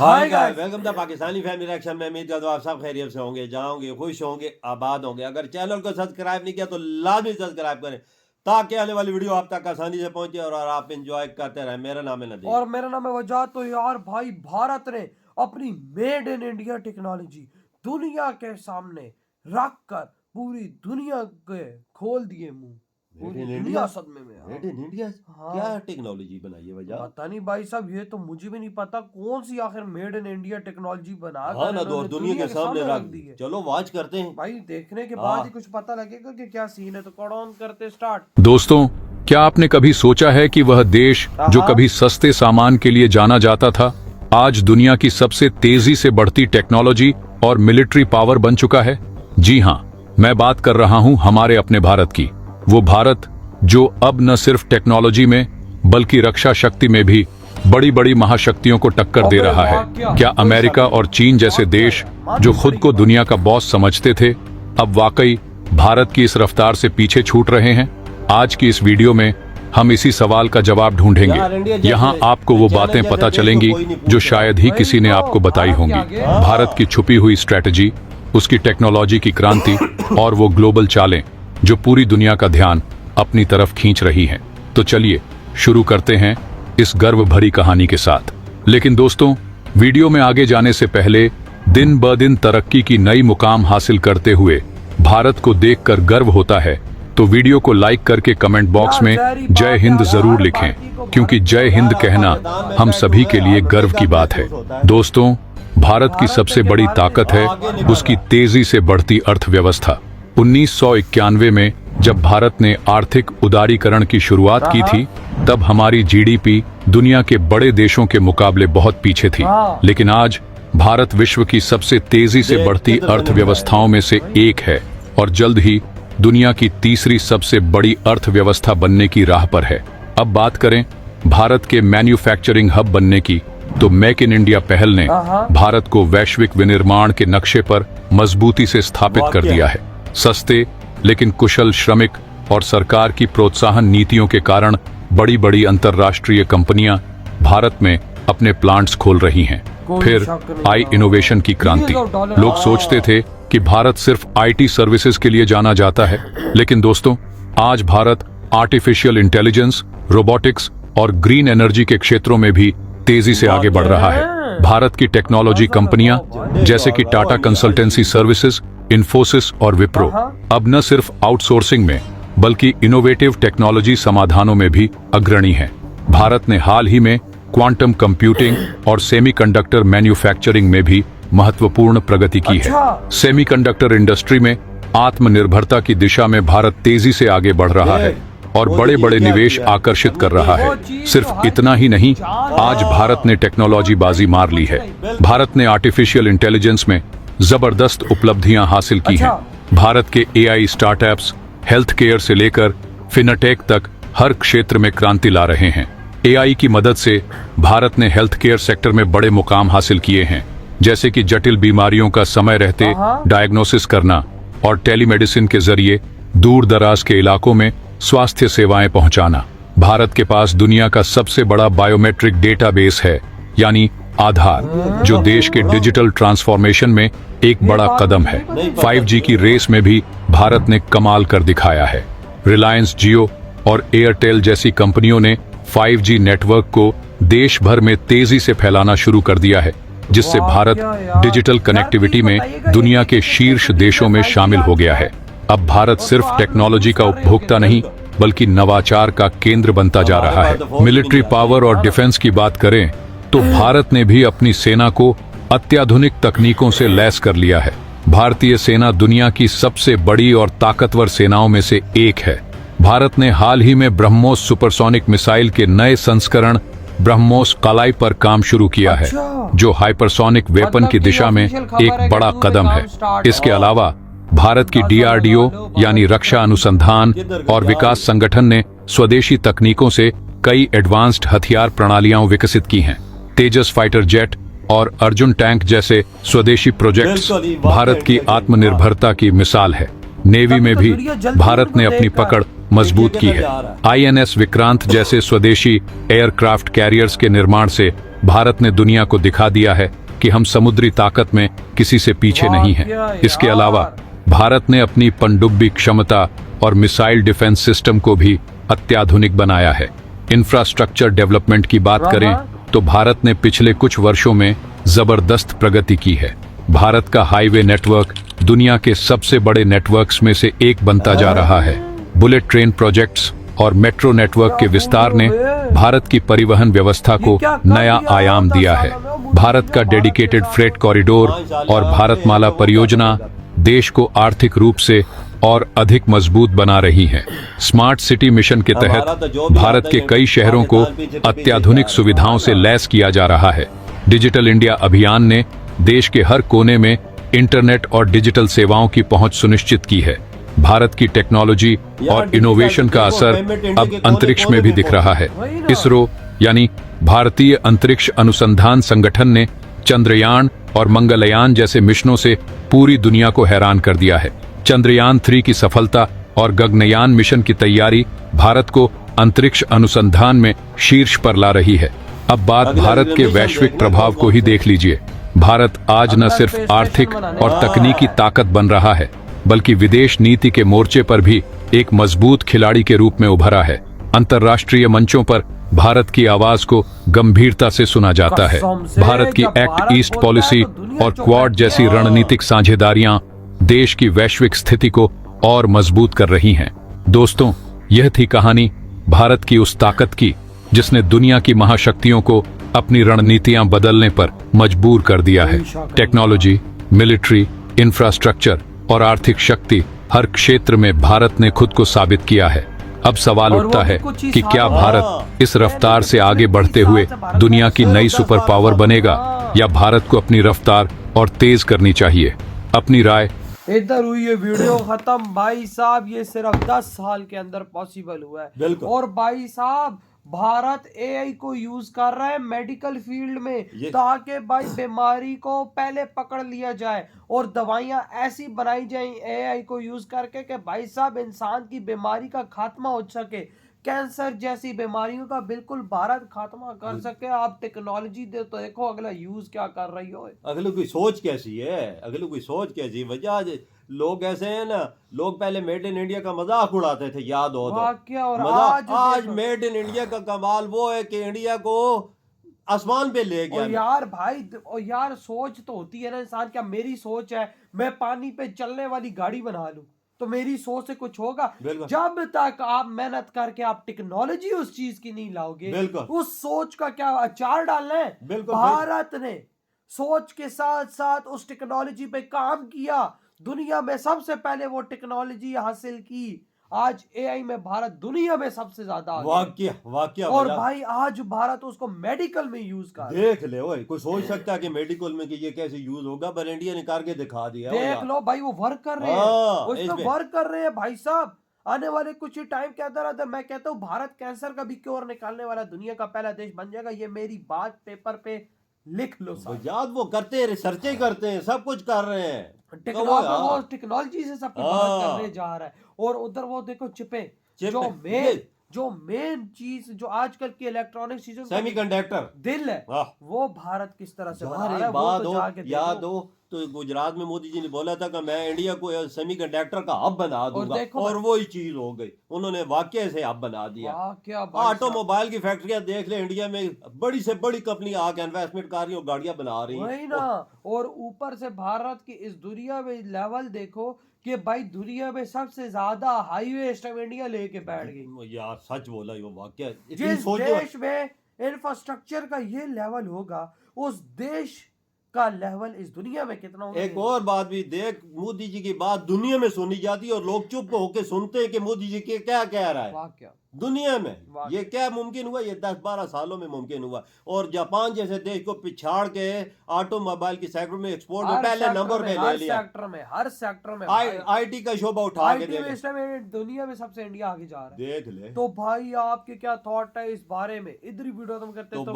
Hi hi guys, guys. Welcome to Pakistani family reaction में। उम्मीद करता हूँ आप सब खैरियत से होंगे, जाओगे, खुश होंगे, आबाद होंगे। अगर चैनल को सब्सक्राइब नहीं किया तो लाजमी सब्सक्राइब करें ताकि आने वाली वीडियो आप तक आसानी से पहुंचे और आप एंजॉय करते रहें। मेरा नाम है नदीम और मेरा नाम है वजाहत। तो यार भाई, भारत ने अपनी मेड इन इंडिया टेक्नोलॉजी दुनिया के सामने रख कर पूरी दुनिया के खोल दिए मुंह। मेड पूरी इन दुनिया इंडिया। सदमे में। मेड इन इंडिया हाँ। क्या टेक्नोलॉजी बनाई है वजह? पता नहीं भाई साहब, ये तो मुझे भी नहीं पता कौन सी आखिर मेड इन इंडिया टेक्नोलॉजी बना हाँ कर ना, इन्होंने दुनिया के सामने रख दी है। चलो वॉच करते हैं भाई देखने के हाँ। बाद ही कुछ पता लगेगा कि क्या सीन है। तो कौन ऑन करते स्टार्ट। दोस्तों, क्या आपने कभी सोचा है कि वह देश जो कभी सस्ते सामान के लिए जाना जाता था, आज दुनिया की सबसे तेजी से बढ़ती टेक्नोलॉजी और मिलिट्री पावर बन चुका है? जी हां, मैं बात कर रहा हूं हमारे अपने भारत की। वो भारत जो अब न सिर्फ टेक्नोलॉजी में बल्कि रक्षा शक्ति में भी बड़ी बड़ी महाशक्तियों को टक्कर दे रहा है। क्या अमेरिका और चीन जैसे देश जो खुद को दुनिया का बॉस समझते थे, अब वाकई भारत की इस रफ्तार से पीछे छूट रहे हैं? आज की इस वीडियो में हम इसी सवाल का जवाब ढूंढेंगे। यहाँ आपको वो बातें पता चलेंगी जो शायद ही किसी ने आपको बताई होंगी। भारत की छुपी हुई स्ट्रेटजी, उसकी टेक्नोलॉजी की क्रांति और वो ग्लोबल चालें जो पूरी दुनिया का ध्यान अपनी तरफ खींच रही हैं। तो चलिए शुरू करते हैं इस गर्व भरी कहानी के साथ। लेकिन दोस्तों, वीडियो में आगे जाने से पहले दिन ब दिन तरक्की की नई मुकाम हासिल करते हुए भारत को देखकर गर्व होता है, तो वीडियो को लाइक करके कमेंट बॉक्स में जय हिंद जरूर लिखें, क्योंकि जय हिंद कहना हम सभी के लिए गर्व की बात है। दोस्तों, भारत की सबसे बड़ी ताकत है उसकी तेजी से बढ़ती अर्थव्यवस्था। 1991 में जब भारत ने आर्थिक उदारीकरण की शुरुआत की थी, तब हमारी जीडीपी दुनिया के बड़े देशों के मुकाबले बहुत पीछे थी। लेकिन आज भारत विश्व की सबसे तेजी से बढ़ती अर्थव्यवस्थाओं में से एक है और जल्द ही दुनिया की तीसरी सबसे बड़ी अर्थव्यवस्था बनने की राह पर है। अब बात करें भारत के मैन्युफैक्चरिंग हब बनने की, तो मेक इन इंडिया पहल ने भारत को वैश्विक विनिर्माण के नक्शे पर मजबूती से स्थापित कर दिया है। सस्ते लेकिन कुशल श्रमिक और सरकार की प्रोत्साहन नीतियों के कारण बड़ी बड़ी अंतर्राष्ट्रीय कंपनियां भारत में अपने प्लांट्स खोल रही हैं। फिर आई इनोवेशन की क्रांति। लोग सोचते थे कि भारत सिर्फ आईटी सर्विसेज के लिए जाना जाता है, लेकिन दोस्तों, आज भारत आर्टिफिशियल इंटेलिजेंस, रोबोटिक्स और ग्रीन एनर्जी के क्षेत्रों में भी तेजी से आगे बढ़ रहा है। भारत की टेक्नोलॉजी कंपनियां जैसे कि टाटा कंसल्टेंसी सर्विसेज, इन्फोसिस और विप्रो अब न सिर्फ आउटसोर्सिंग में बल्कि इनोवेटिव टेक्नोलॉजी समाधानों में भी अग्रणी हैं। भारत ने हाल ही में क्वांटम कंप्यूटिंग और सेमीकंडक्टर मैन्युफैक्चरिंग में भी महत्वपूर्ण प्रगति की है। सेमीकंडक्टर इंडस्ट्री में आत्मनिर्भरता की दिशा में भारत तेजी से आगे बढ़ रहा है और बड़े बड़े निवेश आकर्षित कर रहा है। सिर्फ इतना ही नहीं, आज भारत ने टेक्नोलॉजी बाजी मार ली है। भारत ने आर्टिफिशियल इंटेलिजेंस में जबरदस्त उपलब्धियां हासिल की हैं। भारत के एआई स्टार्टअप्स हेल्थ केयर से लेकर फिनटेक तक हर क्षेत्र में क्रांति ला रहे हैं। एआई की मदद से भारत ने हेल्थ केयर सेक्टर में बड़े मुकाम हासिल किए हैं, जैसे कि जटिल बीमारियों का समय रहते डायग्नोसिस करना और टेलीमेडिसिन के जरिए दूर दराज के इलाकों में स्वास्थ्य सेवाएं पहुंचाना। भारत के पास दुनिया का सबसे बड़ा बायोमेट्रिक डेटाबेस है, यानी आधार, जो देश के डिजिटल ट्रांसफॉर्मेशन में एक बड़ा कदम है। 5G की रेस में भी भारत ने कमाल कर दिखाया है। रिलायंस जियो और एयरटेल जैसी कंपनियों ने 5G नेटवर्क को देश भर में तेजी से फैलाना शुरू कर दिया है, जिससे भारत डिजिटल कनेक्टिविटी में दुनिया के शीर्ष देशों में शामिल हो गया है। अब भारत सिर्फ टेक्नोलॉजी का उपभोक्ता नहीं बल्कि नवाचार का केंद्र बनता जा रहा है। मिलिट्री पावर और डिफेंस की बात करें तो भारत ने भी अपनी सेना को अत्याधुनिक तकनीकों से लैस कर लिया है। भारतीय सेना दुनिया की सबसे बड़ी और ताकतवर सेनाओं में से एक है। भारत ने हाल ही में ब्रह्मोस सुपरसोनिक मिसाइल के नए संस्करण ब्रह्मोस कलाई पर काम शुरू किया है, जो हाइपरसोनिक वेपन की दिशा में एक बड़ा कदम है। इसके अलावा भारत की डीआरडीओ यानी रक्षा अनुसंधान और विकास संगठन ने स्वदेशी तकनीकों से कई एडवांस्ड हथियार प्रणालियां विकसित की हैं। तेजस फाइटर जेट और अर्जुन टैंक जैसे स्वदेशी प्रोजेक्ट्स भारत की आत्मनिर्भरता की मिसाल है। नेवी में भी भारत ने अपनी पकड़ मजबूत की है। आईएनएस विक्रांत जैसे स्वदेशी एयरक्राफ्ट कैरियर्स के निर्माण से भारत ने दुनिया को दिखा दिया है कि हम समुद्री ताकत में किसी से पीछे नहीं हैं। इसके अलावा भारत ने अपनी पनडुब्बी क्षमता और मिसाइल डिफेंस सिस्टम को भी अत्याधुनिक बनाया है। इंफ्रास्ट्रक्चर डेवलपमेंट की बात करें तो भारत ने पिछले कुछ वर्षों में जबरदस्त प्रगति की है। भारत का हाईवे नेटवर्क दुनिया के सबसे बड़े नेटवर्क्स में से एक बनता जा रहा है। बुलेट ट्रेन प्रोजेक्ट्स और मेट्रो नेटवर्क के विस्तार ने भारत की परिवहन व्यवस्था को नया आयाम दिया है। भारत का डेडिकेटेड फ्रेट कॉरिडोर और भारतमाला परियोजना देश को आर्थिक रूप से और अधिक मजबूत बना रही हैं। स्मार्ट सिटी मिशन के तहत भारत के कई शहरों को अत्याधुनिक सुविधाओं से लैस किया जा रहा है। डिजिटल इंडिया अभियान ने देश के हर कोने में इंटरनेट और डिजिटल सेवाओं की पहुंच सुनिश्चित की है। भारत की टेक्नोलॉजी और इनोवेशन का असर अब अंतरिक्ष में भी दिख रहा है। इसरो यानी भारतीय अंतरिक्ष अनुसंधान संगठन ने चंद्रयान और मंगलयान जैसे मिशनों से पूरी दुनिया को हैरान कर दिया है। चंद्रयान 3 की सफलता और गगनयान मिशन की तैयारी भारत को अंतरिक्ष अनुसंधान में शीर्ष पर ला रही है। अब बात भारत के वैश्विक प्रभाव को ही देख लीजिए। भारत आज न सिर्फ आर्थिक और तकनीकी ताकत बन रहा है, बल्कि विदेश नीति के मोर्चे पर भी एक मजबूत खिलाड़ी के रूप में उभरा है। अंतर्राष्ट्रीय मंचों पर भारत की आवाज को गंभीरता से सुना जाता है। भारत की एक्ट ईस्ट पॉलिसी और क्वाड जैसी रणनीतिक साझेदारियां देश की वैश्विक स्थिति को और मजबूत कर रही हैं। दोस्तों, यह थी कहानी भारत की उस ताकत की जिसने दुनिया की महाशक्तियों को अपनी रणनीतियां बदलने पर मजबूर कर दिया है। टेक्नोलॉजी, मिलिट्री, इंफ्रास्ट्रक्चर और आर्थिक शक्ति हर क्षेत्र में भारत ने खुद को साबित किया है। अब सवाल उठता है कि क्या भारत इस रफ्तार से आगे बढ़ते हुए दुनिया की नई सुपर पावर बनेगा, या भारत को अपनी रफ्तार और तेज करनी चाहिए? अपनी राय इधर हुई ये वीडियो खत्म भाई साहब। ये सिर्फ 10 साल के अंदर पॉसिबल हुआ है। और भाई साहब भारत एआई को यूज कर रहा है मेडिकल फील्ड में, ताकि भाई बीमारी को पहले पकड़ लिया जाए और दवाइयां ऐसी बनाई जाए एआई को यूज करके कि भाई साहब इंसान की बीमारी का खात्मा हो सके। कैंसर जैसी बीमारियों का बिल्कुल भारत खात्मा कर सके। आप टेक्नोलॉजी दे तो देखो अगला यूज क्या कर रही हो। अगले की सोच कैसी है, अगले की सोच कैसी। वजह लोग ऐसे हैं ना, लोग पहले मेड इन इंडिया का मजाक उड़ाते थे, याद हो तो। क्या और आज मेड इन इंडिया का कमाल वो है कि इंडिया को आसमान पे ले गया। और यार भाई, और यार सोच तो होती है ना इंसान। क्या मेरी सोच है मैं पानी पे चलने वाली गाड़ी बना लूं तो मेरी सोच से कुछ होगा? जब तक आप मेहनत करके आप टेक्नोलॉजी उस चीज की नहीं लाओगे, उस सोच का क्या अचार डालना है। भारत ने सोच के साथ साथ उस टेक्नोलॉजी पे काम किया, दुनिया में सबसे पहले वो टेक्नोलॉजी हासिल की। आज एआई में भारत दुनिया में सबसे ज्यादा वाकया और भाई आज भारत उसको मेडिकल में यूज कर। देख ले ओए, कोई सोच सकता है कि मेडिकल में कि ये कैसे यूज होगा, पर इंडिया ने करके दिखा दिया। देख लो भाई, वो वर्क कर रहे हैं, उसमें वर्क कर रहे हैं भाई साहब। आने वाले कुछ ही टाइम के अंदर मैं कहता हूँ भारत कैंसर का भी क्योर निकालने वाला दुनिया का पहला देश बन जाएगा। ये मेरी बात पेपर पे लिख लो। याद वो करते हैं, रिसर्च करते हैं, सब कुछ कर रहे हैं। वो टेक्नोलॉजी से सब कुछ करने जा रहा है। और उधर वो देखो चिपे जो मेन चीज जो आजकल की इलेक्ट्रॉनिक चीजों सेमीकंडक्टर दिल है, वो भारत किस तरह से बना रहा है। बात हो याद हो तो गुजरात में मोदी जी ने बोला था कि मैं इंडिया को सेमीकंडक्टर का हब बना दूंगा, और वही चीज हो गई। उन्होंने वाकई से हब बना दिया। ऑटोमोबाइल की फैक्ट्रियां देख ले, इंडिया में बड़ी से बड़ी कंपनी आके इन्वेस्टमेंट कर रही हो, गाड़ियां बना रही है ना। और ऊपर से भारत की इस दुनिया में लेवल देखो कि भाई दुनिया में सबसे ज्यादा हाईवे इंडिया लेके बैठ गई। यार सच बोला, ये वाकई जिस देश में इंफ्रास्ट्रक्चर का ये लेवल होगा, उस देश का लेवल इस दुनिया में कितना होगा। एक और बात भी देख, मोदी जी की बात दुनिया में सुनी जाती है और लोग चुप होके सुनते हैं कि मोदी जी के क्या कह रहा है। दुनिया में ये क्या मुमकिन हुआ? ये 10-12 सालों में मुमकिन हुआ। और जापान जैसे देश को पिछाड़ के ऑटोमोबाइल की सेक्टर में एक्सपोर्ट में पहले नंबर पे ले लिया। हर सेक्टर में आईटी का शोभा उठा के दुनिया में सबसे इंडिया आगे जा रहा है। देख ले। तो भाई आपके क्या थॉट है इस बारे में? इधर वीडियो तुम करते तो